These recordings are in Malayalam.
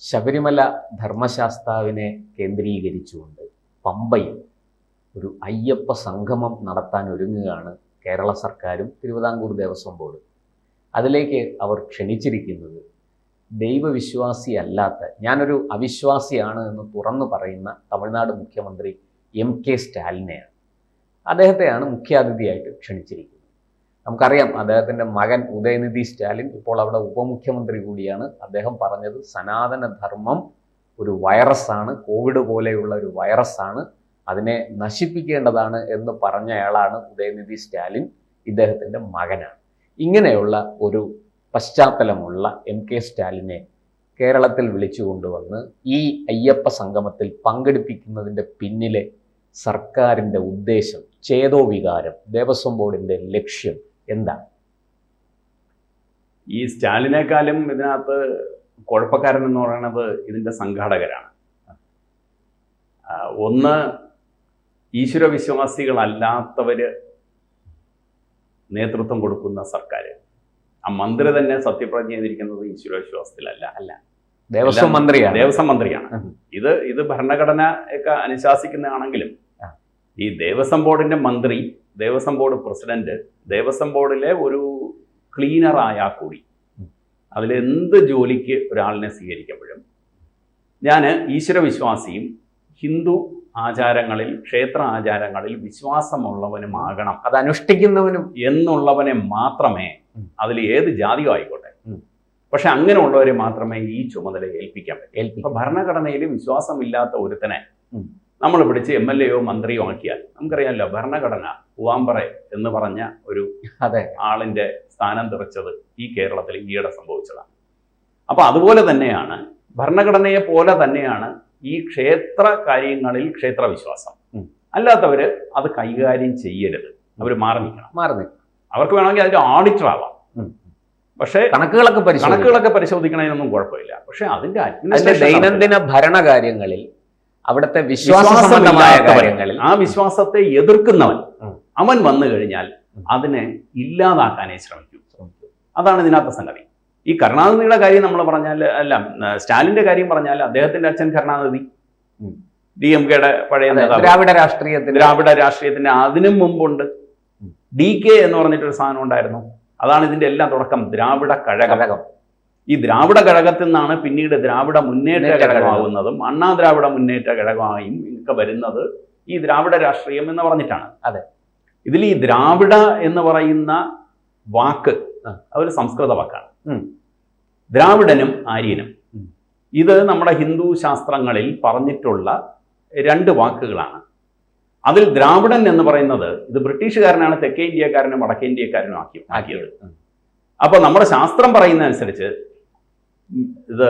ശബരിമല ധർമ്മശാസ്താവിനെ കേന്ദ്രീകരിച്ചുകൊണ്ട് പമ്പയിൽ ഒരു അയ്യപ്പ സംഗമം നടത്താൻ ഒരുങ്ങുകയാണ് കേരള സർക്കാരും തിരുവിതാംകൂർ ദേവസ്വം ബോർഡും. അതിലേക്ക് അവർ ക്ഷണിച്ചിരിക്കുന്നത് ദൈവവിശ്വാസിയല്ലാത്ത, ഞാനൊരു അവിശ്വാസിയാണ് എന്ന് തുറന്നു പറയുന്ന തമിഴ്നാട് മുഖ്യമന്ത്രി MK സ്റ്റാലിനെയാണ്. അദ്ദേഹത്തെയാണ് മുഖ്യാതിഥിയായിട്ട് ക്ഷണിച്ചിരിക്കുന്നത്. നമുക്കറിയാം, അദ്ദേഹത്തിൻ്റെ മകൻ ഉദയനിധി സ്റ്റാലിൻ ഇപ്പോൾ അവിടെ ഉപമുഖ്യമന്ത്രി കൂടിയാണ്. അദ്ദേഹം പറഞ്ഞത് സനാതനധർമ്മം ഒരു വൈറസാണ്, കോവിഡ് പോലെയുള്ള ഒരു വൈറസാണ്, അതിനെ നശിപ്പിക്കേണ്ടതാണ് എന്ന് പറഞ്ഞയാളാണ് ഉദയനിധി സ്റ്റാലിൻ. ഇദ്ദേഹത്തിൻ്റെ മകനാണ്. ഇങ്ങനെയുള്ള ഒരു പശ്ചാത്തലമുള്ള MK സ്റ്റാലിനെ കേരളത്തിൽ വിളിച്ചു കൊണ്ടുവന്ന് ഈ അയ്യപ്പ സംഗമത്തിൽ പങ്കെടുപ്പിക്കുന്നതിൻ്റെ പിന്നിലെ സർക്കാരിൻ്റെ ഉദ്ദേശം, ചേതോവികാരം, ദേവസ്വം ബോർഡിൻ്റെ ലക്ഷ്യം എന്താണ്? ഈ സ്റ്റാലിനേക്കാളും ഇതിനകത്ത് കുഴപ്പക്കാരൻ എന്ന് പറയുന്നത് ഇതിൻ്റെ സംഘാടകരാണ്. ഒന്ന്, ഈശ്വരവിശ്വാസികളല്ലാത്തവർ നേതൃത്വം കൊടുക്കുന്ന സർക്കാർ. ആ മന്ത്രി തന്നെ സത്യപ്രതിജ്ഞ ചെയ്തിരിക്കുന്നത് ഈശ്വരവിശ്വാസത്തിലല്ല, ദേവസ്വം മന്ത്രിയാണ്. ഇത് ഭരണഘടന ഒക്കെ അനുശാസിക്കുന്നതാണെങ്കിലും ഈ ദേവസ്വം ബോർഡിന്റെ മന്ത്രി, ദേവസ്വം ബോർഡ് പ്രസിഡന്റ്, ദേവസ്വം ബോർഡിലെ ഒരു ക്ലീനറായാൽ കൂടി അതിലെന്ത് ജോലിക്ക് ഒരാളിനെ സ്വീകരിക്കുമ്പോഴും ഞാൻ ഈശ്വരവിശ്വാസിയും ഹിന്ദു ആചാരങ്ങളിൽ, ക്ഷേത്ര ആചാരങ്ങളിൽ വിശ്വാസമുള്ളവനുമാകണം, അത് അനുഷ്ഠിക്കുന്നവനും എന്നുള്ളവനെ മാത്രമേ, അതിൽ ഏത് ജാതിയോ ആയിക്കോട്ടെ, പക്ഷെ അങ്ങനെയുള്ളവരെ മാത്രമേ ഈ ചുമതല ഏൽപ്പിക്കാൻ പറ്റൂ. ഇപ്പൊ ഭരണഘടനയിൽ വിശ്വാസമില്ലാത്ത ഒരുത്തനെ നമ്മൾ പിടിച്ച് MLA യോ മന്ത്രിയോ ആക്കിയാൽ, നമുക്കറിയാമല്ലോ ഭരണഘടന പൂവാമ്പറ എന്ന് പറഞ്ഞ ഒരു ആളിന്റെ സ്ഥാനം തെറിച്ചത് ഈ കേരളത്തിൽ ഈയിടെ സംഭവിച്ചതാണ്. അപ്പൊ അതുപോലെ തന്നെയാണ്, ഭരണഘടനയെ പോലെ തന്നെയാണ് ഈ ക്ഷേത്ര കാര്യങ്ങളിൽ ക്ഷേത്രവിശ്വാസം. അല്ലാത്തവര് അത് കൈകാര്യം ചെയ്യരുത്, അവർ മാറി നിൽക്കണം. അവർക്ക് വേണമെങ്കിൽ അതിന്റെ ഓഡിറ്റർ ആവാം, പക്ഷേ കണക്കുകളൊക്കെ പരിശോധിക്കണതിനൊന്നും കുഴപ്പമില്ല. പക്ഷെ അതിന്റെ ദൈനംദിന ഭരണകാര്യങ്ങളിൽ, അവിടുത്തെ വിശ്വാസമായ കാര്യങ്ങളിൽ ആ വിശ്വാസത്തെ എതിർക്കുന്നവൻ അവൻ വന്നു കഴിഞ്ഞാൽ അതിനെ ഇല്ലാതാക്കാനേ ശ്രമിക്കും. അതാണ് ഇതിനകത്ത് സംഗതി. ഈ കരുണാനിധിയുടെ കാര്യം നമ്മൾ പറഞ്ഞാൽ, അല്ല സ്റ്റാലിന്റെ കാര്യം പറഞ്ഞാൽ, അദ്ദേഹത്തിന്റെ അച്ഛൻ കരുണാനിധി DMKയുടെ പഴയ നേതാവ്, ദ്രാവിഡ രാഷ്ട്രീയത്തിന്റെ അതിനും മുമ്പുണ്ട്. DK എന്ന് പറഞ്ഞിട്ടൊരു സാധനം ഉണ്ടായിരുന്നു. അതാണ് ഇതിന്റെ എല്ലാം തുടക്കം, ദ്രാവിഡ കഴകം. ഈ ദ്രാവിഡ കഴകത്തിൽ നിന്നാണ് പിന്നീട് ദ്രാവിഡ മുന്നേറ്റ ഘടകമാകുന്നതും അണ്ണാ ദ്രാവിഡ മുന്നേറ്റ ഘടകമായും ഒക്കെ വരുന്നത് ഈ ദ്രാവിഡ രാഷ്ട്രീയം എന്ന് പറഞ്ഞിട്ടാണ്. ഇതിൽ ഈ ദ്രാവിഡ എന്ന് പറയുന്ന വാക്ക് അതൊരു സംസ്കൃത വാക്കാണ്. ദ്രാവിഡനും ആര്യനും ഇത് നമ്മുടെ ഹിന്ദു ശാസ്ത്രങ്ങളിൽ പറഞ്ഞിട്ടുള്ള രണ്ട് വാക്കുകളാണ്. അതിൽ ദ്രാവിഡൻ എന്ന് പറയുന്നത് ഇത് ബ്രിട്ടീഷുകാരനാണ് തെക്കേ ഇന്ത്യക്കാരനും വടക്കേ ഇന്ത്യക്കാരനും ആക്കിയത്. അപ്പൊ നമ്മുടെ ശാസ്ത്രം പറയുന്ന അനുസരിച്ച് ഇത്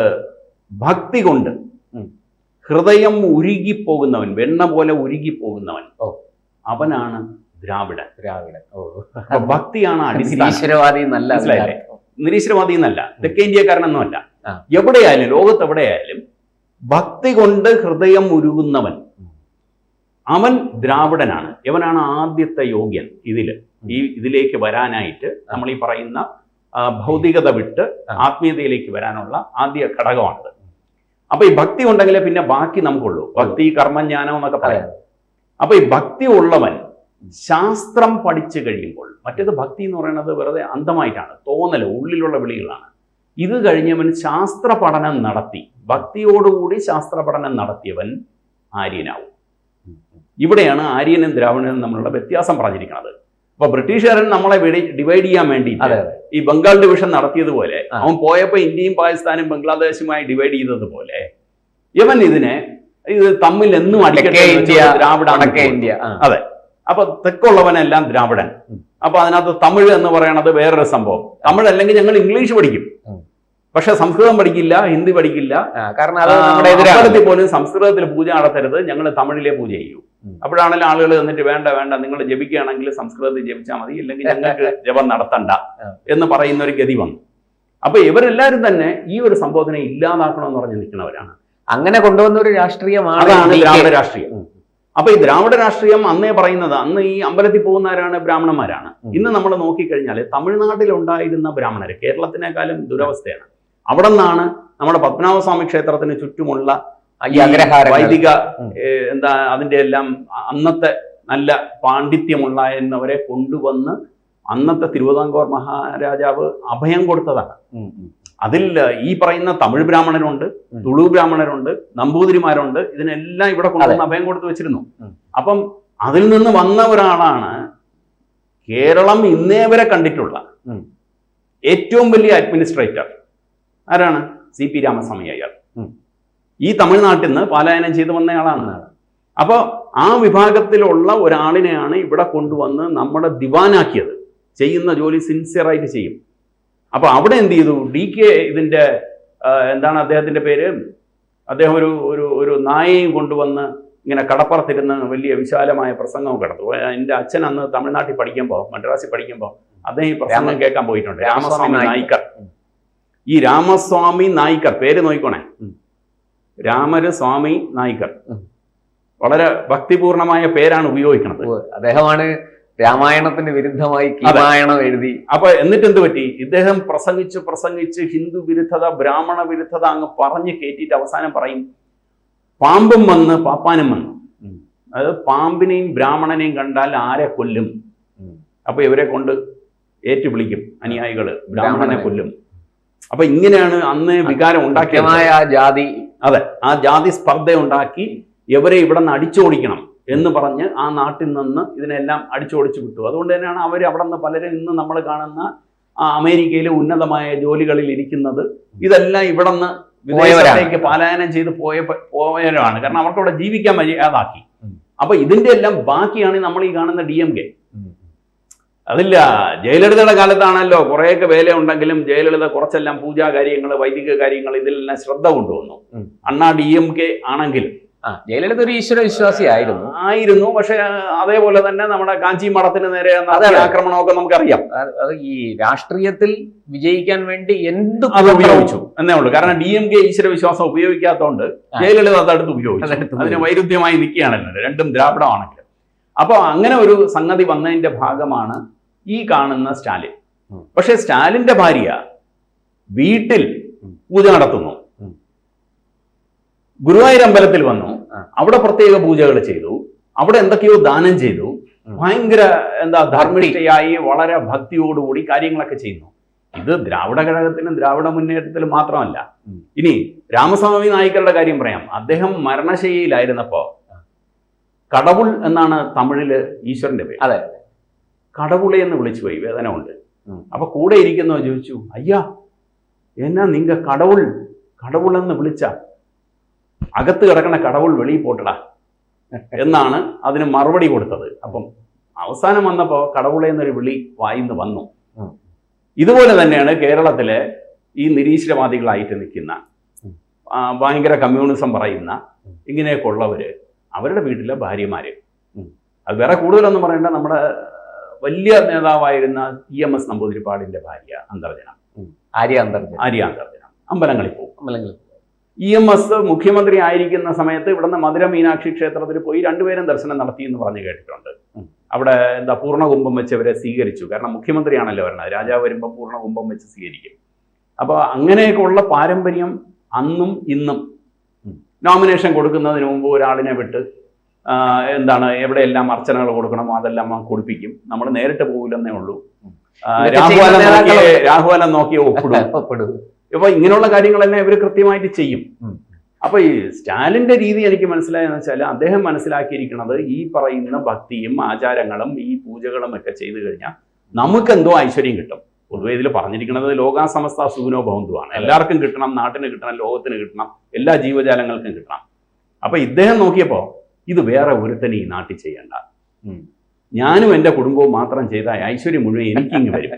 ഭക്തി കൊണ്ട് ഹൃദയം ഉരുകിപ്പോകുന്നവൻ, വെണ്ണ പോലെ ഉരുകിപ്പോകുന്നവൻ, അവനാണ് ദ്രാവിഡൻ. ഭക്തിയാണ് അടിസ്ഥാനം. നിരീശ്വരവാദി എന്നല്ല, തെക്കേ ഇന്ത്യക്കാരനൊന്നുമല്ല. എവിടെയായാലും, ലോകത്ത് എവിടെയായാലും ഭക്തി കൊണ്ട് ഹൃദയം ഉരുകുന്നവൻ അവൻ ദ്രാവിഡനാണ്. ഇവനാണ് ആദ്യത്തെ യോഗ്യൻ ഇതിലേക്ക് വരാനായിട്ട്. നമ്മൾ ഈ പറയുന്ന ഭൗതികത വിട്ട് ആത്മീയതയിലേക്ക് വരാനുള്ള ആദ്യ ഘടകമാണത്. അപ്പൊ ഈ ഭക്തി ഉണ്ടെങ്കിലേ പിന്നെ ബാക്കി നമുക്കുള്ളൂ. ഭക്തി, കർമ്മജ്ഞാനം എന്നൊക്കെ പറയാം. അപ്പൊ ഈ ഭക്തി ഉള്ളവൻ ശാസ്ത്രം പഠിച്ചു കഴിയുമ്പോൾ, മറ്റേത് ഭക്തി എന്ന് പറയുന്നത് വെറുതെ അന്ധമായിട്ടാണ്, തോന്നല്, ഉള്ളിലുള്ള വിളികളാണ്. ഇത് കഴിഞ്ഞവൻ ശാസ്ത്ര പഠനം നടത്തി, ഭക്തിയോടുകൂടി ശാസ്ത്ര പഠനം നടത്തിയവൻ ആര്യനാവും. ഇവിടെയാണ് ആര്യനും ദ്രാവിഡനും തമ്മിലുള്ള വ്യത്യാസം പറഞ്ഞിരിക്കുന്നത്. അപ്പൊ ബ്രിട്ടീഷുകാരൻ നമ്മളെ ഡിവൈഡ് ചെയ്യാൻ വേണ്ടി ഈ ബംഗാൾ ഡിവിഷൻ നടത്തിയതുപോലെ, അവൻ പോയപ്പോ ഇന്ത്യയും പാകിസ്ഥാനും ബംഗ്ലാദേശുമായി ഡിവൈഡ് ചെയ്തതുപോലെ ഇവൻ ഇത് തമ്മിൽ എന്നും അടിക്കട്ടെ, ദ്രാവിഡ ഇന്ത്യ. അതെ. അപ്പൊ തെക്കുള്ളവനെല്ലാം ദ്രാവിഡൻ. അപ്പൊ അതിനകത്ത് തമിഴ് എന്ന് പറയണത് വേറൊരു സംഭവം. തമിഴ് അല്ലെങ്കിൽ ഞങ്ങൾ ഇംഗ്ലീഷ് പഠിക്കും, പക്ഷെ സംസ്കൃതം പഠിക്കില്ല, ഹിന്ദി പഠിക്കില്ല. കാരണം അമ്പലത്തിൽ പോലും സംസ്കൃതത്തിൽ പൂജ നടത്തരുത്, ഞങ്ങൾ തമിഴിലെ പൂജ ചെയ്യൂ. അപ്പോഴാണെങ്കിലും ആളുകൾ എന്നിട്ട് വേണ്ട നിങ്ങൾ ജപിക്കുകയാണെങ്കിൽ സംസ്കൃതത്തിൽ ജപിച്ചാൽ മതി, ഇല്ലെങ്കിൽ ഞങ്ങൾക്ക് ജപം നടത്തണ്ട എന്ന് പറയുന്ന ഒരു ഗതി വന്നു. അപ്പൊ ഇവരെല്ലാവരും തന്നെ ഈ ഒരു സംഭവത്തിനെ ഇല്ലാതാക്കണമെന്ന് പറഞ്ഞ് നിൽക്കുന്നവരാണ്. അങ്ങനെ കൊണ്ടുവന്ന ഒരു രാഷ്ട്രീയമാണ് ദ്രാവിഡ രാഷ്ട്രീയം. അപ്പൊ ഈ ദ്രാവിഡ രാഷ്ട്രീയം അന്നേ പറയുന്നത്, അന്ന് ഈ അമ്പലത്തിൽ പോകുന്നവരാണ് ബ്രാഹ്മണന്മാരാണ്. ഇന്ന് നമ്മൾ നോക്കിക്കഴിഞ്ഞാൽ തമിഴ്നാട്ടിൽ ഉണ്ടായിരുന്ന ബ്രാഹ്മണര് കേരളത്തിനേക്കാളും ദുരവസ്ഥയാണ്. അവിടെ നിന്നാണ് നമ്മുടെ പത്മനാഭസ്വാമി ക്ഷേത്രത്തിന് ചുറ്റുമുള്ള ഈ അഗ്രഹാരങ്ങൾ. വൈദിക എന്താ അതിന്റെ എല്ലാം അന്നത്തെ നല്ല പാണ്ഡിത്യമുള്ള എന്നവരെ കൊണ്ടുവന്ന് അന്നത്തെ തിരുവിതാംകൂർ മഹാരാജാവ് അഭയം കൊടുത്തതാണ്. അതിൽ ഈ പറയുന്ന തമിഴ് ബ്രാഹ്മണരുണ്ട്, തുളു ബ്രാഹ്മണരുണ്ട്, നമ്പൂതിരിമാരുണ്ട്, ഇതിനെല്ലാം ഇവിടെ കൊണ്ടുവന്ന് അഭയം കൊടുത്ത് വെച്ചിരുന്നു. അപ്പം അതിൽ നിന്ന് വന്ന ഒരാളാണ് കേരളം ഇന്നേ വരെ കണ്ടിട്ടുള്ള ഏറ്റവും വലിയ അഡ്മിനിസ്ട്രേറ്റർ. ആരാണ്? CP രാമസ്വാമി അയ്യർ. ഈ തമിഴ്നാട്ടിൽ നിന്ന് പലായനം ചെയ്ത് വന്നയാളാണ്. അപ്പോൾ ആ വിഭാഗത്തിലുള്ള ഒരാളിനെയാണ് ഇവിടെ കൊണ്ടുവന്ന് നമ്മുടെ ദിവാനാക്കിയത്. ചെയ്യുന്ന ജോലി സിൻസിയറായിട്ട് ചെയ്യും. അപ്പൊ അവിടെ എന്ത് ചെയ്തു? DK ഇതിന്റെ എന്താണ് അദ്ദേഹത്തിന്റെ പേര്, അദ്ദേഹം ഒരു നായയും കൊണ്ടുവന്ന് ഇങ്ങനെ കടപ്പുറത്തിരുന്ന് വലിയ വിശാലമായ പ്രസംഗവും കിടത്തു. എൻ്റെ അച്ഛൻ അന്ന് തമിഴ്നാട്ടിൽ പഠിക്കുമ്പോൾ, മദ്രാസിൽ പഠിക്കുമ്പോൾ അദ്ദേഹം ഈ പ്രസംഗം കേൾക്കാൻ പോയിട്ടുണ്ട്. രാമസ്വാമി നായിക്കർ. ഈ രാമസ്വാമി നായിക്കർ പേര് നോക്കിക്കോണേ, രാമസ്വാമി നായിക്കർ. വളരെ ഭക്തിപൂർണമായ പേരാണ് ഉപയോഗിക്കുന്നത്. അദ്ദേഹമാണ് രാമായണത്തിന് വിരുദ്ധമായി രാമായണം എഴുതി. അപ്പൊ എന്നിട്ട് എന്ത് പറ്റി? ഇദ്ദേഹം പ്രസംഗിച്ച് ഹിന്ദു വിരുദ്ധത, ബ്രാഹ്മണ വിരുദ്ധത അങ്ങ് പറഞ്ഞ് കയറ്റിയിട്ട് അവസാനം പറയും, പാമ്പും വന്ന് പാപ്പാനും വന്നു. അതായത് പാമ്പിനെയും ബ്രാഹ്മണനെയും കണ്ടാൽ ആരെ കൊല്ലും? അപ്പൊ ഇവരെ കൊണ്ട് ഏറ്റുവിളിക്കും അനുയായികള്, ബ്രാഹ്മണനെ കൊല്ലും. അപ്പൊ ഇങ്ങനെയാണ് അന്ന് വികാരം ഉണ്ടാക്കിയ ജാതി. അതെ, ആ ജാതി സ്പർദ്ധ ഉണ്ടാക്കി ഇവരെ ഇവിടെ നിന്ന് അടിച്ചോടിക്കണം എന്ന് പറഞ്ഞ് ആ നാട്ടിൽ നിന്ന് ഇതിനെല്ലാം അടിച്ചോടിച്ചു വിട്ടു. അതുകൊണ്ട് തന്നെയാണ് അവർ അവിടെ നിന്ന് പലരും ഇന്ന് നമ്മൾ കാണുന്ന അമേരിക്കയിലെ ഉന്നതമായ ജോലികളിൽ ഇരിക്കുന്നത്. ഇതെല്ലാം ഇവിടെ നിന്ന് വിദേശത്തേക്ക് പലായനം ചെയ്ത് പോയവരാണ്. കാരണം അവർക്ക് അവിടെ ജീവിക്കാൻ മര്യാദാക്കി. അപ്പൊ ഇതിന്റെ എല്ലാം ബാക്കിയാണ് നമ്മൾ ഈ കാണുന്ന DMK. അതില്ല, ജയലളിതയുടെ കാലത്താണല്ലോ കുറേയൊക്കെ വേല ഉണ്ടെങ്കിലും ജയലളിത കുറച്ചെല്ലാം പൂജാ കാര്യങ്ങൾ, വൈദിക കാര്യങ്ങൾ ഇതിലെല്ലാം ശ്രദ്ധ കൊണ്ടുവന്നു. അണ്ണാ DMK ആണെങ്കിലും ജയലളിത ഒരു ഈശ്വര വിശ്വാസി ആയിരുന്നു. പക്ഷെ അതേപോലെ തന്നെ നമ്മുടെ കാഞ്ചി മഠത്തിന് നേരെ ആക്രമണമൊക്കെ നമുക്കറിയാം. അത് ഈ രാഷ്ട്രീയത്തിൽ വിജയിക്കാൻ വേണ്ടി അത് ഉപയോഗിച്ചു എന്നേ ഉള്ളൂ. കാരണം DMK ഈശ്വര വിശ്വാസം ഉപയോഗിക്കാത്തതുകൊണ്ട് ജയലളിത അതടുത്ത് ഉപയോഗിച്ചു. അതിന് വൈരുദ്ധ്യമായി നിൽക്കുകയാണല്ലോ, രണ്ടും ദ്രാവിഡമാണെങ്കിലും. അപ്പൊ അങ്ങനെ ഒരു സംഗതി വന്നതിന്റെ ഭാഗമാണ് ഈ കാണുന്ന സ്റ്റാലിൻ. പക്ഷെ സ്റ്റാലിന്റെ ഭാര്യ വീട്ടിൽ പൂജ നടത്തുന്നു. ഗുരുവായൂർ അമ്പലത്തിൽ വന്നു, അവിടെ പ്രത്യേക പൂജകൾ ചെയ്തു, അവിടെ എന്തൊക്കെയോ ദാനം ചെയ്തു. ഭയങ്കര ധാർമ്മികതയായി വളരെ ഭക്തിയോടുകൂടി കാര്യങ്ങളൊക്കെ ചെയ്യുന്നു. ഇത് ദ്രാവിഡ ഘടകത്തിനും ദ്രാവിഡ മുന്നേറ്റത്തിലും മാത്രമല്ല. ഇനി രാമസ്വാമി നായിക്കരുടെ കാര്യം പറയാം. അദ്ദേഹം മരണശൈലിയിലായിരുന്നപ്പോ കടവുൾ എന്നാണ് തമിഴില് ഈശ്വരന്റെ പേര്. അതെ, കടവുളെ എന്ന് വിളിച്ചു പോയി, വേദന കൊണ്ട്. അപ്പൊ കൂടെ ഇരിക്കുന്നോ ചോദിച്ചു, അയ്യാ എന്നാ നിങ്ങ കടവുൾ എന്ന് വിളിച്ച അകത്ത് കിടക്കണ കടവുൾ വെളിയിൽ പോട്ടടാ എന്നാണ് അതിന് മറുപടി കൊടുത്തത്. അപ്പം അവസാനം വന്നപ്പോ കടവുളെ എന്നൊരു വിളി വായിന്ന് വന്നു. ഇതുപോലെ തന്നെയാണ് കേരളത്തിലെ ഈ നിരീശ്വരവാദികളായിട്ട് നിൽക്കുന്ന, ഭയങ്കര കമ്മ്യൂണിസം പറയുന്ന ഇങ്ങനെയൊക്കെ ഉള്ളവര് അവരുടെ വീട്ടിലെ ഭാര്യമാര്, അത് വേറെ കൂടുതലൊന്നും പറയണ്ട, നമ്മുടെ വലിയ നേതാവായിരുന്ന EMS നമ്പൂതിരിപ്പാടിന്റെ ഭാര്യ അന്തർജനം, ആര്യ അന്തർജനം അമ്പലങ്ങളിൽ പോകും. EMS മുഖ്യമന്ത്രി ആയിരിക്കുന്ന സമയത്ത് ഇവിടുന്ന് മധുര മീനാക്ഷി ക്ഷേത്രത്തിൽ പോയി രണ്ടുപേരും ദർശനം നടത്തി എന്ന് പറഞ്ഞു കേട്ടിട്ടുണ്ട്. അവിടെ പൂർണ്ണകുംഭം വെച്ച് അവരെ സ്വീകരിച്ചു. കാരണം മുഖ്യമന്ത്രിയാണല്ലോ വരണത്, രാജാവ് വരുമ്പോൾ പൂർണ്ണകുംഭം വെച്ച് സ്വീകരിക്കും. അപ്പോൾ അങ്ങനെയൊക്കെ ഉള്ള പാരമ്പര്യം അന്നും ഇന്നും. നോമിനേഷൻ കൊടുക്കുന്നതിന് മുമ്പ് ഒരാളിനെ വിട്ട് എവിടെയെല്ലാം അർച്ചനകൾ കൊടുക്കണമോ അതെല്ലാം കൊടുപ്പിക്കും. നമ്മൾ നേരിട്ട് പോകില്ലെന്നേ ഉള്ളൂ. രാഘുവലം നോക്കിയ ഒപ്പിടും. ഇപ്പൊ ഇങ്ങനെയുള്ള കാര്യങ്ങളെല്ലാം ഇവർ കൃത്യമായിട്ട് ചെയ്യും. അപ്പൊ ഈ സ്റ്റാലിന്റെ രീതി എനിക്ക് മനസ്സിലായെന്ന് വെച്ചാൽ അദ്ദേഹം മനസ്സിലാക്കിയിരിക്കുന്നത് ഈ പറയുന്ന ഭക്തിയും ആചാരങ്ങളും ഈ പൂജകളും ഒക്കെ ചെയ്തു കഴിഞ്ഞാൽ നമുക്കെന്തോ ഐശ്വര്യം കിട്ടും. പൊതുവെ ഇതിൽ പറഞ്ഞിരിക്കുന്നത് ലോകാസമസ്ത സുഖിനോ ഭവന്തുവാണ്. എല്ലാവർക്കും കിട്ടണം, നാട്ടിന് കിട്ടണം, ലോകത്തിന് കിട്ടണം, എല്ലാ ജീവജാലങ്ങൾക്കും കിട്ടണം. അപ്പൊ ഇദ്ദേഹം നോക്കിയപ്പോ ഇത് വേറെ ഒരുത്തനെ ഈ നാട്ടിൽ ചെയ്യണ്ട, ഞാനും എൻ്റെ കുടുംബവും മാത്രം ചെയ്ത ഐശ്വര്യം മുഴുവൻ എനിക്കിങ്ങ് വരും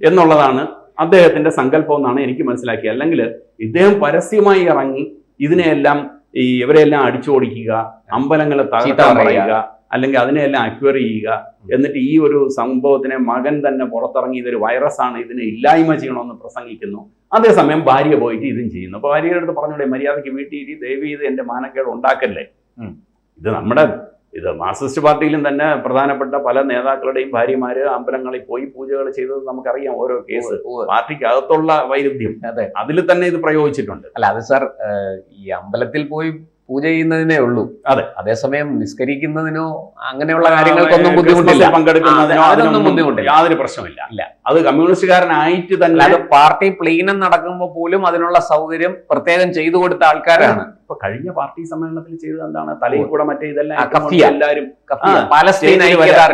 എന്നുള്ളതാണ് അദ്ദേഹത്തിന്റെ സങ്കല്പം എന്നാണ് എനിക്ക് മനസ്സിലാക്കിയത്. അല്ലെങ്കിൽ ഇദ്ദേഹം പരസ്യമായി ഇറങ്ങി ഇതിനെയെല്ലാം ഇവരെല്ലാം അടിച്ചോടിക്കുക, അമ്പലങ്ങളെ തകർക്കാൻ പറയുക, അല്ലെങ്കിൽ അതിനെയെല്ലാം അക്വയർ ചെയ്യുക, എന്നിട്ട് ഈ ഒരു സംഭവത്തിനെ മകൻ തന്നെ പുറത്തിറങ്ങി ഇതൊരു വൈറസാണ്, ഇതിനെ ഇല്ലായ്മ ചെയ്യണമെന്ന് പ്രസംഗിക്കുന്നു. അതേസമയം ഭാര്യ പോയിട്ട് ഇതും ചെയ്യുന്നു. അപ്പൊ ഭാര്യയുടെ അടുത്ത് പറഞ്ഞൂടെ, മര്യാദയ്ക്ക് വീട്ടിൽ ദയവ് ചെയ്ത് എൻ്റെ മാനക്കേട് ഉണ്ടാക്കല്ലേ, ഇത് നമ്മുടെ ഇത് മാർക്സിസ്റ്റ് പാർട്ടിയിലും തന്നെ പ്രധാനപ്പെട്ട പല നേതാക്കളുടെയും ഭാര്യമാര് അമ്പലങ്ങളിൽ പോയി പൂജകൾ ചെയ്തത് നമുക്കറിയാം. ഓരോ കേസ് പാർട്ടിക്കകത്തുള്ള വൈരുദ്ധ്യം അതെ, അതിൽ തന്നെ ഇത് പ്രയോഗിച്ചിട്ടുണ്ട്. അല്ല അത് സാർ ഈ അമ്പലത്തിൽ പോയി പൂജ ചെയ്യുന്നതിനേ ഉള്ളൂ. അതെ, അതേസമയം നിസ്കരിക്കുന്നതിനോ അങ്ങനെയുള്ള കാര്യങ്ങൾക്കൊന്നും ബുദ്ധിമുട്ടില്ല, പങ്കെടുക്കുന്നതിനോ അതിനൊന്നും ബുദ്ധിമുട്ടില്ല, യാതൊരു പ്രശ്നമില്ല. ഇല്ല, അത് കമ്മ്യൂണിസ്റ്റുകാരനായിട്ട് തന്നെ അത് പാർട്ടി പ്ലീനം നടക്കുമ്പോൾ പോലും അതിനുള്ള സൗകര്യം പ്രത്യേകം ചെയ്തു കൊടുത്ത ആൾക്കാരാണ്. ഇപ്പൊ കഴിഞ്ഞ പാർട്ടി സമ്മേളനത്തിൽ ചെയ്തത് എന്താണ്? തലയിൽ കൂടെ മറ്റേ ഇതെല്ലാം കഫിയ. എല്ലാവരും പാലസ്തീൻ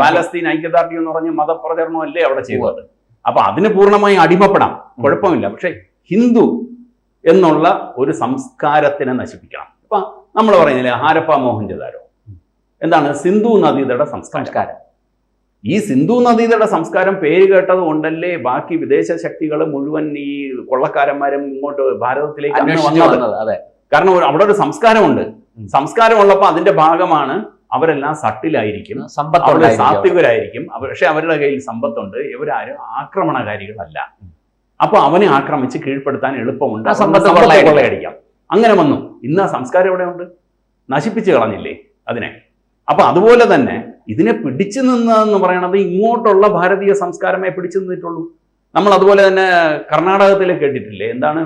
പാലസ്തീൻ ഐക്യദാർഢ്യം എന്ന് പറഞ്ഞ് മതപ്രചരണം അല്ലേ അവിടെ ചെയ്തത്. അപ്പൊ അതിന് പൂർണ്ണമായി അടിമപ്പെടാം, കുഴപ്പമില്ല. പക്ഷെ ഹിന്ദു എന്നുള്ള ഒരു സംസ്കാരത്തിനെ നശിപ്പിക്കണം. ഇപ്പൊ നമ്മൾ പറയുന്നില്ലേ ഹാരപ്പ മോഹൻജദാരോ, എന്താണ്? സിന്ധു നദീതട സംസ്കാരം. ഈ സിന്ധു നദീതട സംസ്കാരം പേര് കേട്ടത് കൊണ്ടല്ലേ ബാക്കി വിദേശ ശക്തികൾ മുഴുവൻ ഈ കൊള്ളക്കാരന്മാരും ഇങ്ങോട്ട് ഭാരതത്തിലേക്ക് വന്നത്. അതെ, കാരണം അവിടെ ഒരു സംസ്കാരമുണ്ട്. സംസ്കാരം ഉള്ളപ്പോൾ അതിന്റെ ഭാഗമാണ് അവരെല്ലാം സട്ടിലായിരിക്കും, അവരുടെ സാത്വികരായിരിക്കും, പക്ഷെ അവരുടെ കയ്യിൽ സമ്പത്തുണ്ട്. ഇവരാരും ആക്രമണകാരികളല്ല. അപ്പൊ അവനെ ആക്രമിച്ച് കീഴ്പ്പെടുത്താൻ എളുപ്പമുണ്ട്, സമ്പത്ത് കൊള്ളയടിക്കാം. അങ്ങനെ വന്നു. ഇന്ന് ആ സംസ്കാരം എവിടെയുണ്ട്? നശിപ്പിച്ച് കളഞ്ഞില്ലേ അതിനെ. അപ്പൊ അതുപോലെ തന്നെ ഇതിനെ പിടിച്ചു നിന്നതെന്ന് പറയണത് ഇങ്ങോട്ടുള്ള ഭാരതീയ സംസ്കാരമേ പിടിച്ചു നിന്നിട്ടുള്ളൂ. നമ്മൾ അതുപോലെ തന്നെ കർണാടകത്തിൽ കേട്ടിട്ടില്ലേ, എന്താണ്?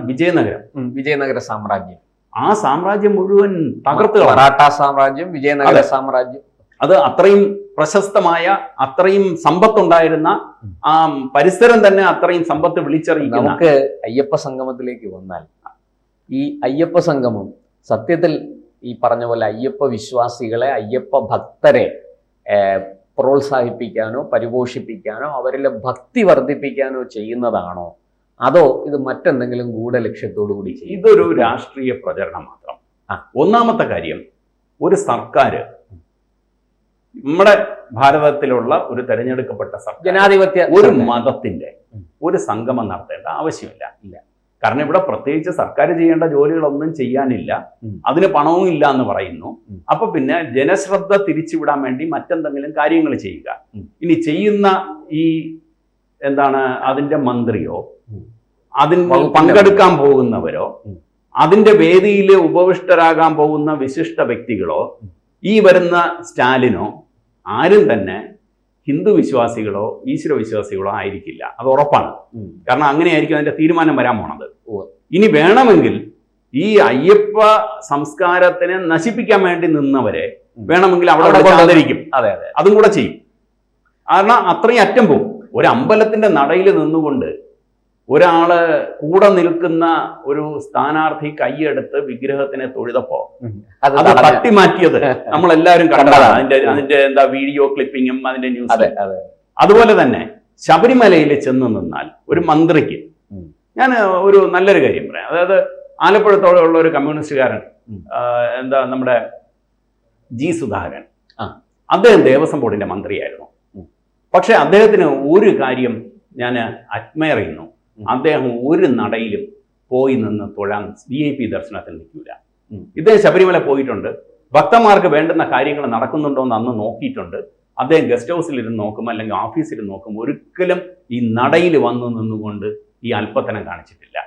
വിജയനഗര സാമ്രാജ്യം. ആ സാമ്രാജ്യം മുഴുവൻ തകർത്ത് മറാഠ സാമ്രാജ്യം, വിജയനഗര സാമ്രാജ്യം. അത് അത്രയും പ്രശസ്തമായ, അത്രയും സമ്പത്തുണ്ടായിരുന്ന ആ പരിസരം തന്നെ അത്രയും സമ്പത്ത് വിളിച്ചറിയിക്കും. നമുക്ക് അയ്യപ്പ സംഗമത്തിലേക്ക് വന്നാൽ, ഈ അയ്യപ്പ സംഗമം സത്യത്തിൽ ഈ പറഞ്ഞ പോലെ അയ്യപ്പ വിശ്വാസികളെ, അയ്യപ്പ ഭക്തരെ പ്രോത്സാഹിപ്പിക്കാനോ പരിപോഷിപ്പിക്കാനോ അവരിലെ ഭക്തി വർദ്ധിപ്പിക്കാനോ ചെയ്യുന്നതാണോ, അതോ ഇത് മറ്റെന്തെങ്കിലും ഗൂഢലക്ഷ്യത്തോടു കൂടി ചെയ്യും? ഇതൊരു രാഷ്ട്രീയ പ്രചരണം മാത്രം. ഒന്നാമത്തെ കാര്യം, ഒരു സർക്കാർ, നമ്മുടെ ഭാരതത്തിലുള്ള ഒരു തെരഞ്ഞെടുക്കപ്പെട്ട സർക്കാർ ജനാധിപത്യ ഒരു മതത്തിന്റെ ഒരു സംഗമം നടത്തേണ്ട ആവശ്യമില്ല. കാരണം ഇവിടെ പ്രത്യേകിച്ച് സർക്കാർ ചെയ്യേണ്ട ജോലികളൊന്നും ചെയ്യാനില്ല, അതിന് പണവും ഇല്ല എന്ന് പറയുന്നു. അപ്പൊ പിന്നെ ജനശ്രദ്ധ തിരിച്ചുവിടാൻ വേണ്ടി മറ്റെന്തെങ്കിലും കാര്യങ്ങൾ ചെയ്യുക. ഇനി ചെയ്യുന്ന ഈ എന്താണ് അതിന്റെ മന്ത്രിയോ അതിൽ പങ്കെടുക്കാൻ പോകുന്നവരോ അതിന്റെ വേദിയിൽ ഉപവിഷ്ടരാകാൻ പോകുന്ന വിശിഷ്ട വ്യക്തികളോ ഈ വരുന്ന സ്റ്റാലിനോ ആരും തന്നെ ഹിന്ദു വിശ്വാസികളോ ഈശ്വര വിശ്വാസികളോ ആയിരിക്കില്ല. അത് ഉറപ്പാണ്. കാരണം അങ്ങനെയായിരിക്കും അതിന്റെ തീരുമാനം വരാൻ പോണത്. ഇനി വേണമെങ്കിൽ ഈ അയ്യപ്പ സംസ്കാരത്തിനെ നശിപ്പിക്കാൻ വേണ്ടി നിന്നവരെ വേണമെങ്കിൽ അവിടെ ആദരിക്കും. അതെ അതെ, അതും കൂടെ ചെയ്യും. കാരണം അത്രയും അറ്റം പോകും. ഒരു അമ്പലത്തിന്റെ നടയിൽ നിന്നുകൊണ്ട് ഒരാള് കൂടെ നിൽക്കുന്ന ഒരു സ്ഥാനാർത്ഥി കൈയെടുത്ത് വിഗ്രഹത്തിനെ തൊഴുതപ്പോ അത് തട്ടിമാറ്റിയത് നമ്മളെല്ലാവരും കണ്ടതാണ്. അതിന്റെ എന്താ വീഡിയോ ക്ലിപ്പിങ്ങും അതിന്റെ ന്യൂസ്. അതുപോലെ തന്നെ ശബരിമലയിൽ ചെന്ന് നിന്നാൽ ഒരു മന്ത്രിക്ക്, ഞാൻ ഒരു നല്ലൊരു കാര്യം പറയാം. അതായത് ആലപ്പുഴത്തോടുള്ള ഒരു കമ്മ്യൂണിസ്റ്റുകാരൻ, എന്താ നമ്മുടെ ജി സുധാകരൻ, അദ്ദേഹം ദേവസ്വം ബോർഡിന്റെ മന്ത്രിയായിരുന്നു. പക്ഷെ അദ്ദേഹത്തിന് ഒരു കാര്യം ഞാൻ അഡ്മയർ ചെയ്യുന്നു, അദ്ദേഹം ഒരു നടയിലും പോയി നിന്ന് തൊഴാൻ VIP ദർശനത്തിൽ നിൽക്കില്ല. ഇദ്ദേഹം ശബരിമല പോയിട്ടുണ്ട്, ഭക്തന്മാർക്ക് വേണ്ടുന്ന കാര്യങ്ങൾ നടക്കുന്നുണ്ടോ എന്ന് അന്ന് നോക്കിയിട്ടുണ്ട്. അദ്ദേഹം ഗസ്റ്റ് ഹൗസിൽ ഇരുന്ന് നോക്കും, അല്ലെങ്കിൽ ഓഫീസിൽ നോക്കും. ഒരിക്കലും ഈ നടയിൽ വന്നു നിന്നുകൊണ്ട് ഈ അല്പത്തനം കാണിച്ചിട്ടില്ല.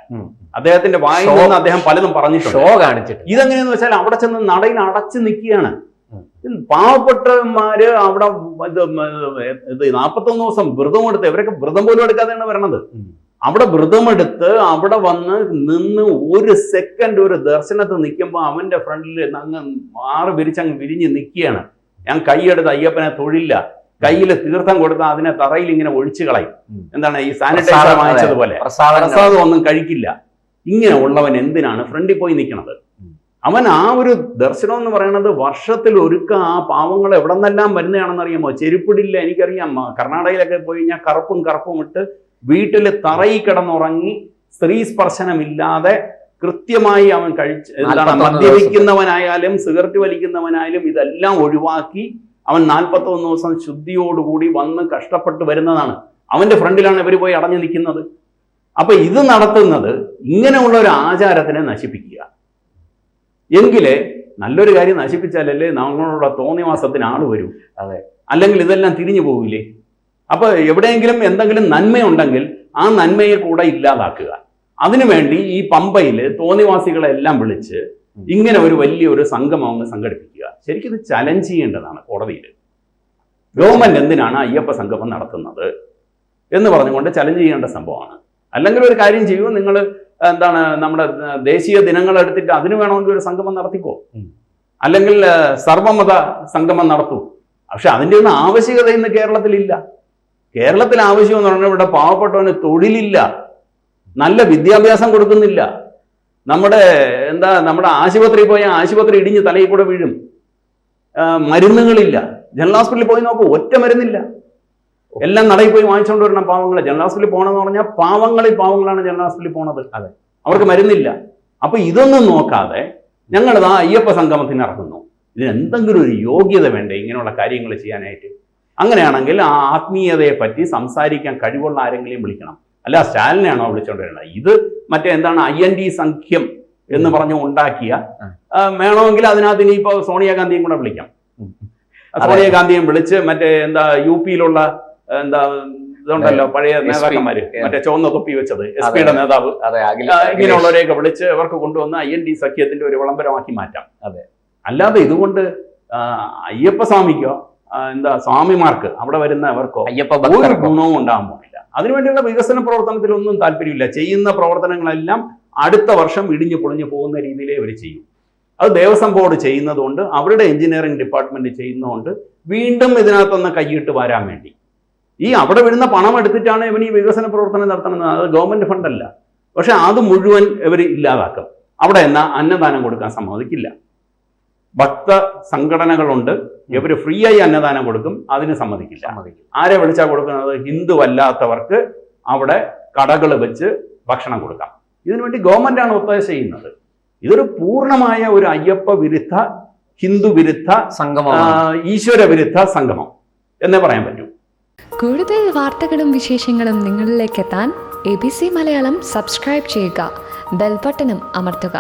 അദ്ദേഹത്തിന്റെ വായിൽ നിന്ന് അദ്ദേഹം പലതും പറഞ്ഞിട്ടുണ്ട്, ഷോ കാണിച്ചിട്ട്. ഇതെങ്ങനെയെന്ന് വെച്ചാൽ അവിടെ ചെന്ന് നടയിൽ അടച്ചു നിൽക്കുകയാണ്. പാവപ്പെട്ടവന്മാര് അവിടെ ഇത് 41 ദിവസം വ്രതം എടുത്ത്, ഇവരൊക്കെ വ്രതം പോലും എടുക്കാതെയാണ് വരണത്. അവിടെ വ്രതമെടുത്ത് അവിടെ വന്ന് നിന്ന് ഒരു സെക്കൻഡ് ഒരു ദർശനത്തിൽ നിൽക്കുമ്പോൾ അവന്റെ ഫ്രണ്ടിൽ അങ്ങ് മാറി വിരിച്ചങ്ങ് വിരിഞ്ഞ് നിൽക്കുകയാണ്. ഞാൻ കൈയെടുത്ത് അയ്യപ്പനെ തൊഴില്ല, കയ്യിൽ തീർത്ഥം കൊടുത്താൽ അതിനെ തറയിൽ ഇങ്ങനെ ഒഴിച്ചു കളയും. എന്താണ് ഈ സാനിറ്റൈസർ വാങ്ങിച്ചതുപോലെ, പ്രസാദം ഒന്നും കഴിക്കില്ല. ഇങ്ങനെ ഉള്ളവൻ എന്തിനാണ് ഫ്രണ്ടിൽ പോയി നിൽക്കണത്? അവൻ ആ ഒരു ദർശനം എന്ന് പറയുന്നത് വർഷത്തിൽ ഒരുക്ക ആ പാവങ്ങൾ എവിടെ നിന്നെല്ലാം വരുന്നതാണെന്ന് അറിയാമോ? ചെരുപ്പിടില്ല. എനിക്കറിയാം, കർണാടകയിലൊക്കെ പോയി കഴിഞ്ഞാൽ കറുപ്പും ഇട്ട് വീട്ടിൽ തറയിൽ കിടന്നുറങ്ങി സ്ത്രീ സ്പർശനമില്ലാതെ കൃത്യമായി അവൻ എന്താണ് മദ്യപിക്കുന്നവനായാലും സിഗരറ്റ് വലിക്കുന്നവനായാലും ഇതെല്ലാം ഒഴിവാക്കി അവൻ 41 ദിവസം ശുദ്ധിയോടുകൂടി വന്ന് കഷ്ടപ്പെട്ട് വരുന്നതാണ്. അവന്റെ ഫ്രണ്ടിലാണ് ഇവർ പോയി അടഞ്ഞു നിൽക്കുന്നത്. അപ്പൊ ഇത് നടത്തുന്നത് ഇങ്ങനെയുള്ള ഒരു ആചാരത്തിനെ നശിപ്പിക്കുക. എങ്കിലേ നല്ലൊരു കാര്യം നശിപ്പിച്ചാലല്ലേ നമ്മളുടെ തോന്നിവാസത്തിന് ആള് വരൂ. അതെ, അല്ലെങ്കിൽ ഇതെല്ലാം തിരിഞ്ഞു പോകില്ലേ? അപ്പൊ എവിടെയെങ്കിലും എന്തെങ്കിലും നന്മയുണ്ടെങ്കിൽ ആ നന്മയെ കൂടെ ഇല്ലാതാക്കുക. അതിനുവേണ്ടി ഈ പമ്പയിൽ തോന്നിവാസികളെല്ലാം വിളിച്ച് ഇങ്ങനെ ഒരു വലിയൊരു സംഗമം അങ്ങ് സംഘടിപ്പിക്കുക. ശരിക്കും ഇത് ചലഞ്ച് ചെയ്യേണ്ടതാണ് കോടതിയിൽ. ഗവൺമെന്റ് എന്തിനാണ് അയ്യപ്പ സംഗമം നടത്തുന്നത് എന്ന് പറഞ്ഞുകൊണ്ട് ചലഞ്ച് ചെയ്യേണ്ട സംഭവമാണ്. അല്ലെങ്കിൽ ഒരു കാര്യം ചെയ്യൂ, നിങ്ങൾ എന്താണ് നമ്മുടെ ദേശീയ ദിനങ്ങൾ എടുത്തിട്ട് അതിന് വേണമെങ്കിൽ ഒരു സംഗമം നടത്തിക്കോ, അല്ലെങ്കിൽ സർവമത സംഗമം നടത്തൂ. പക്ഷെ അതിൻ്റെ ഒന്നും ആവശ്യകത ഇന്ന് കേരളത്തിലില്ല. കേരളത്തിൽ ആവശ്യം എന്ന് പറഞ്ഞാൽ ഇവിടെ പാവപ്പെട്ടവന് തൊഴിലില്ല, നല്ല വിദ്യാഭ്യാസം കൊടുക്കുന്നില്ല. നമ്മുടെ ആശുപത്രിയിൽ പോയാൽ ആശുപത്രി ഇടിഞ്ഞ് തലയിൽ കൂടെ വീഴും. മരുന്നുകളില്ല. ജനറൽ ഹോസ്പിറ്റലിൽ പോയി നോക്കൂ, ഒറ്റ മരുന്നില്ല. എല്ലാം നടയിൽ പോയി വാങ്ങിച്ചുകൊണ്ട് വരണം പാവങ്ങളെ. ജനറൽ ഹോസ്പിറ്റലിൽ പോകണമെന്ന് പറഞ്ഞാൽ പാവങ്ങളാണ് ജനറൽ ഹോസ്പിറ്റലിൽ പോണത്. അതെ, അവർക്ക് മരുന്നില്ല. അപ്പൊ ഇതൊന്നും നോക്കാതെ ഞങ്ങളിതാ അയ്യപ്പ സംഗമത്തിന് ഇറങ്ങുന്നു. ഇതിന് എന്തെങ്കിലും ഒരു യോഗ്യത വേണ്ടേ ഇങ്ങനെയുള്ള കാര്യങ്ങൾ ചെയ്യാനായിട്ട്? അങ്ങനെയാണെങ്കിൽ ആ ആത്മീയതയെ പറ്റി സംസാരിക്കാൻ കഴിവുള്ള ആരെങ്കിലും വിളിക്കണം. അല്ല സ്റ്റാലിനെയാണോ വിളിച്ചോണ്ടിരുന്നത്? ഇത് മറ്റേ എന്താണ് IND സംഖ്യം എന്ന് പറഞ്ഞു ഉണ്ടാക്കിയ, വേണമെങ്കിൽ അതിനകത്ത് ഇനിയിപ്പോ സോണിയാഗാന്ധിയും കൂടെ വിളിക്കാം. സോണിയാഗാന്ധിയും വിളിച്ച് മറ്റേ UP-യിലുള്ള ഇതുണ്ടല്ലോ പഴയ നേതാക്കന്മാര്, മറ്റേ ചുവന്ന തൊപ്പി വെച്ചത് SP-യുടെ നേതാവ്, ഇങ്ങനെയുള്ളവരെയൊക്കെ വിളിച്ച് അവർക്ക് കൊണ്ടുവന്ന് IND സഖ്യത്തിന്റെ ഒരു വിളംബരമാക്കി മാറ്റാം. അല്ലാതെ ഇതുകൊണ്ട് അയ്യപ്പ സ്വാമിക്കോ സ്വാമിമാർക്ക് അവിടെ വരുന്നവർക്കോ ഒരു ഗുണവും ഉണ്ടാകാൻ പോകുന്നില്ല. അതിനുവേണ്ടിയുള്ള വികസന പ്രവർത്തനത്തിലൊന്നും താല്പര്യമില്ല. ചെയ്യുന്ന പ്രവർത്തനങ്ങളെല്ലാം അടുത്ത വർഷം ഇടിഞ്ഞു പൊളിഞ്ഞു പോകുന്ന രീതിയിലേ അവർ ചെയ്യും. അത് ദേവസ്വം ബോർഡ് ചെയ്യുന്നതുകൊണ്ട്, അവരുടെ എഞ്ചിനീയറിംഗ് ഡിപ്പാർട്ട്മെന്റ് ചെയ്യുന്നതുകൊണ്ട് വീണ്ടും ഇതിനകത്തൊന്ന് കൈയിട്ട് വരാൻ വേണ്ടി അവിടെ വരുന്ന പണം എടുത്തിട്ടാണ് ഇവൻ ഈ വികസന പ്രവർത്തനം നടത്തണമെന്ന്. അത് ഗവൺമെന്റ് ഫണ്ടല്ല. പക്ഷെ അത് മുഴുവൻ ഇവർ ഇല്ലാതാക്കും. അവിടെ അന്നദാനം കൊടുക്കാൻ സമ്മതിക്കില്ല. ഭക്ത സംഘടനകളുണ്ട്, ഇവർ ഫ്രീ ആയി അന്നദാനം കൊടുക്കും, അതിന് സമ്മതിക്കില്ല. ആരെ വിളിച്ചാൽ കൊടുക്കുന്നത്? ഹിന്ദു അല്ലാത്തവർക്ക് അവിടെ കടകൾ വെച്ച് ഭക്ഷണം കൊടുക്കാം. ഇതിനുവേണ്ടി ഗവൺമെന്റാണ് ഒത്താശ ചെയ്യുന്നത്. ഇതൊരു പൂർണ്ണമായ ഒരു അയ്യപ്പ വിരുദ്ധ, ഹിന്ദു വിരുദ്ധ സംഗമം, ഈശ്വര വിരുദ്ധ സംഗമം എന്നേ പറയാൻ പറ്റൂ. കൂടുതൽ വാർത്തകളും വിശേഷങ്ങളും നിങ്ങളിലേക്ക് എത്താൻ ABC മലയാളം സബ്സ്ക്രൈബ് ചെയ്യുക, ബെൽ ബട്ടണും അമർത്തുക.